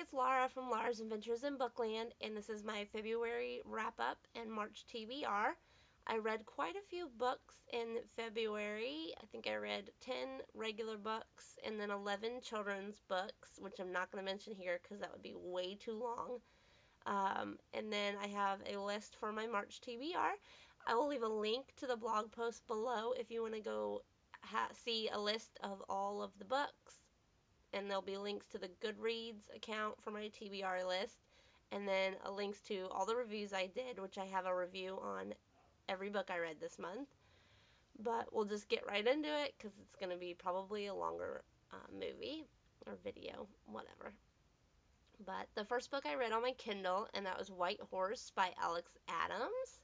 it's Laura from Laura's Adventures in Bookland, and this is my February wrap-up and March TBR. I read quite a few books in February. I think I read 10 regular books and then 11 children's books, which I'm not going to mention here because that would be way too long. And then I have a list for my March TBR. I will leave a link to the blog post below if you want to go see a list of all of the books. And there'll be links to the Goodreads account for my TBR list, and then links to all the reviews I did, which I have a review on every book I read this month. But we'll just get right into it because it's going to be probably a longer movie or video, whatever. But the first book I read on my Kindle, and that was White Horse by Alex Adams.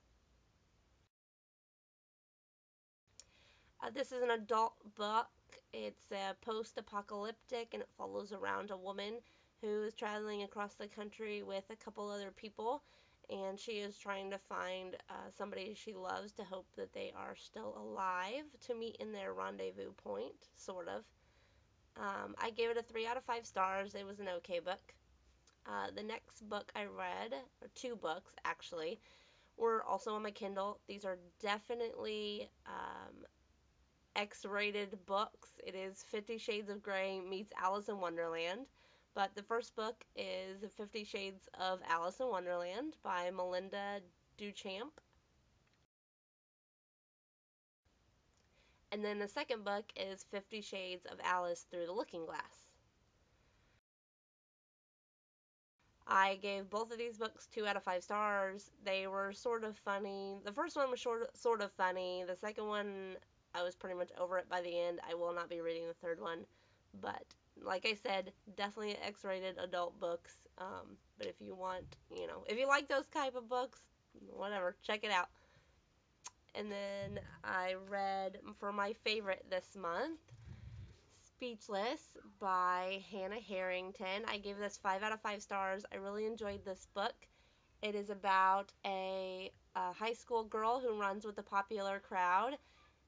This is an adult book. It's post-apocalyptic, and it follows around a woman who is traveling across the country with a couple other people, and she is trying to find somebody she loves to hope that they are still alive to meet in their rendezvous point, sort of. I gave it a 3 out of 5 stars. It was an okay book. The next book I read, or 2 books actually, were also on my Kindle. These are definitely X-rated books. It is 50 Shades of Grey meets Alice in Wonderland. But the first book is 50 Shades of Alice in Wonderland by Melinda Duchamp. And then the second book is 50 Shades of Alice Through the Looking Glass. I gave both of these books 2 out of 5 stars. They were sort of funny. The first one was sort of funny. The second one, I was pretty much over it by the end. I will not be reading the third one. But like I said, definitely X-rated adult books. But if you want, if you like those type of books, whatever, check it out. And then I read, for my favorite this month, Speechless by Hannah Harrington. I gave this 5 out of 5 stars. I really enjoyed this book. It is about a high school girl who runs with the popular crowd.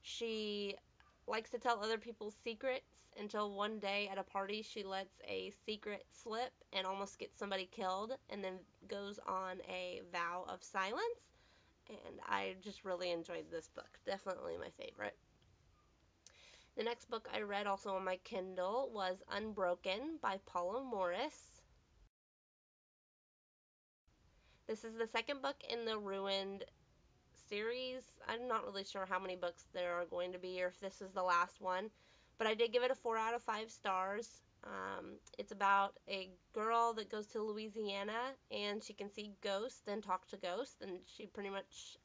She likes to tell other people's secrets until one day at a party she lets a secret slip and almost gets somebody killed, and then goes on a vow of silence. And I just really enjoyed this book. Definitely my favorite. The next book I read also on my Kindle was Unbroken by Paula Morris. This is the second book in the Ruined series. I'm not really sure how many books there are going to be or if this is the last one, but I did give it a 4 out of 5 stars. It's about a girl that goes to Louisiana and she can see ghosts and talk to ghosts, and she pretty much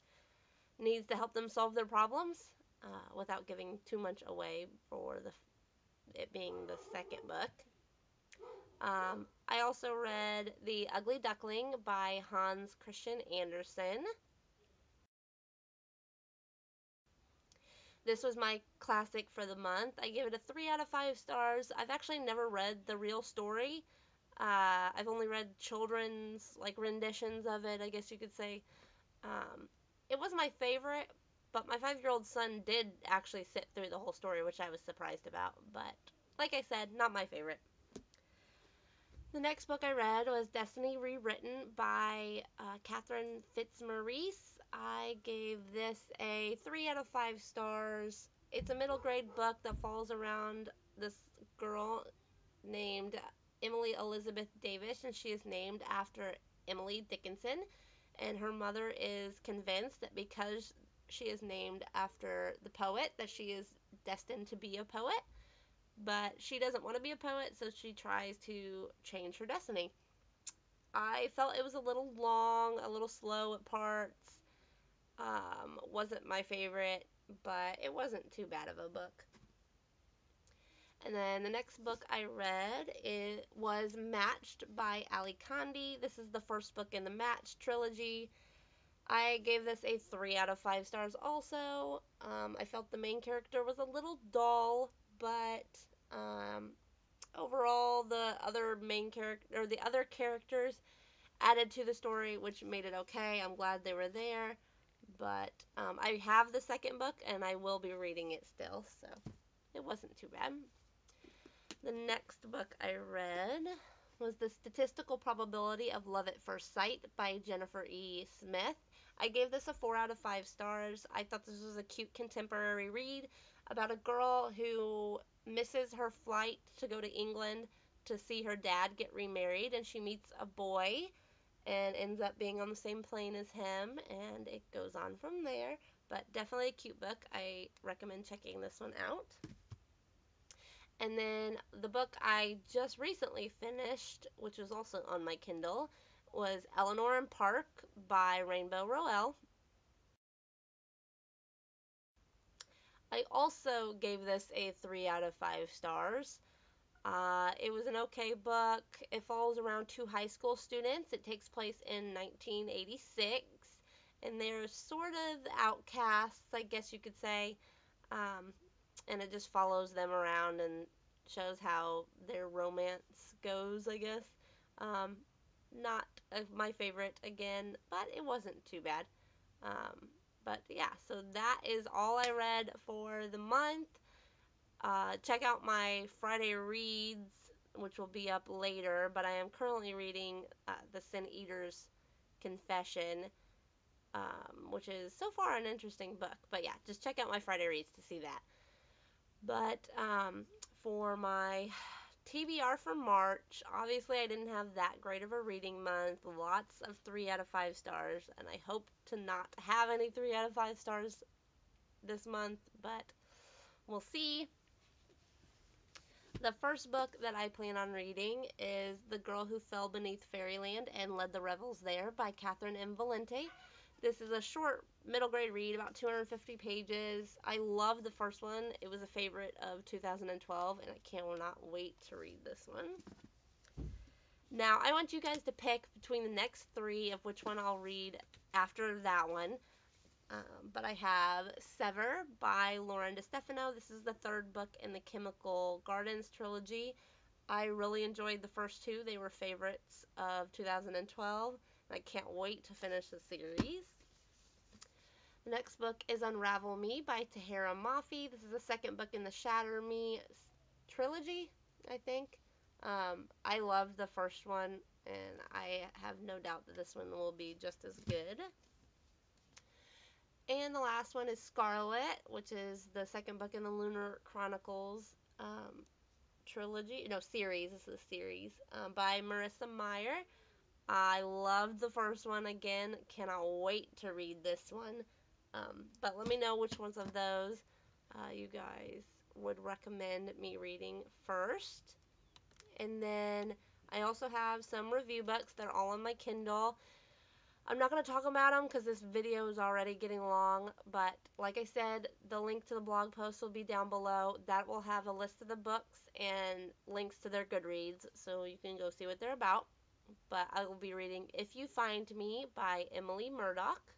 needs to help them solve their problems without giving too much away for it being the second book. I also read The Ugly Duckling by Hans Christian Andersen. This was my classic for the month. I gave it a 3 out of 5 stars. I've actually never read the real story. I've only read children's renditions of it, I guess you could say. It was my favorite, but my 5-year-old son did actually sit through the whole story, which I was surprised about. But like I said, not my favorite. The next book I read was Destiny Rewritten by Catherine Fitzmaurice. I gave this a 3 out of 5 stars. It's a middle grade book that falls around this girl named Emily Elizabeth Davis, and she is named after Emily Dickinson. And her mother is convinced that because she is named after the poet, that she is destined to be a poet. But she doesn't want to be a poet, so she tries to change her destiny. I felt it was a little long, a little slow at parts. Wasn't my favorite, but it wasn't too bad of a book. And then the next book I read was Matched by Ali Kandi. This is the first book in the Matched trilogy. I gave this a 3 out of 5 stars also. I felt the main character was a little dull, but overall the other characters added to the story, which made it okay. I'm glad they were there. But I have the second book, and I will be reading it still, so it wasn't too bad. The next book I read was The Statistical Probability of Love at First Sight by Jennifer E. Smith. I gave this a 4 out of 5 stars. I thought this was a cute contemporary read about a girl who misses her flight to go to England to see her dad get remarried, and she meets a boy and ends up being on the same plane as him, and it goes on from there. But definitely a cute book. I recommend checking this one out. And then the book I just recently finished, which was also on my Kindle, was Eleanor and Park by Rainbow Rowell. I also gave this a 3 out of 5 stars. It was an okay book. It follows around two high school students. It takes place in 1986, and they're sort of outcasts, I guess you could say. Um, and it just follows them around and shows how their romance goes, I guess. Um, not my favorite again, but it wasn't too bad. But yeah, so that is all I read for the month. Check out my Friday reads, which will be up later, but I am currently reading The Sin Eater's Confession, which is so far an interesting book. But yeah, just check out my Friday reads to see that. But for my TBR for March, obviously I didn't have that great of a reading month. Lots of 3 out of 5 stars, and I hope to not have any 3 out of 5 stars this month, but we'll see. The first book that I plan on reading is The Girl Who Fell Beneath Fairyland and Led the Revels There by Catherine M. Valente. This is a short middle grade read, about 250 pages. I love the first one. It was a favorite of 2012, and I cannot wait to read this one. Now, I want you guys to pick between the next three of which one I'll read after that one. But I have Sever by Lauren DeStefano. This is the third book in the Chemical Gardens trilogy. I really enjoyed the first two. They were favorites of 2012, and I can't wait to finish the series. The next book is Unravel Me by Tahira Mafi. This is the second book in the Shatter Me trilogy, I think. I loved the first one, and I have no doubt that this one will be just as good. And the last one is Scarlet, which is the second book in the Lunar Chronicles trilogy. No, series. This is a series by Marissa Meyer. I loved the first one again. Cannot wait to read this one. But let me know which ones of those you guys would recommend me reading first. And then I also have some review books. They're all on my Kindle. I'm not going to talk about them because this video is already getting long, but like I said, the link to the blog post will be down below. That will have a list of the books and links to their Goodreads, so you can go see what they're about. But I will be reading If You Find Me by Emily Murdoch,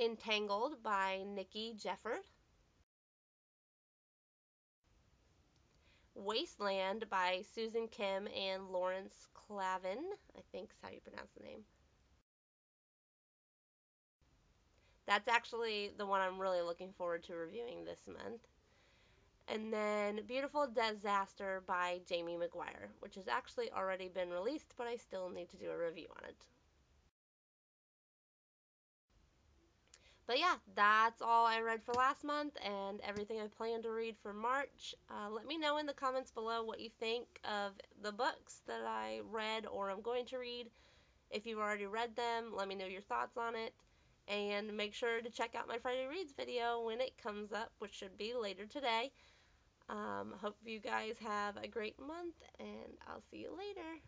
Entangled by Nikki Jefford, Wasteland by Susan Kim and Lawrence Clavin, I think is how you pronounce the name. That's actually the one I'm really looking forward to reviewing this month. And then Beautiful Disaster by Jamie McGuire, which has actually already been released, but I still need to do a review on it. But yeah, that's all I read for last month and everything I plan to read for March. Let me know in the comments below what you think of the books that I read or I'm going to read. If you've already read them, let me know your thoughts on it. And make sure to check out my Friday Reads video when it comes up, which should be later today. Hope you guys have a great month, and I'll see you later.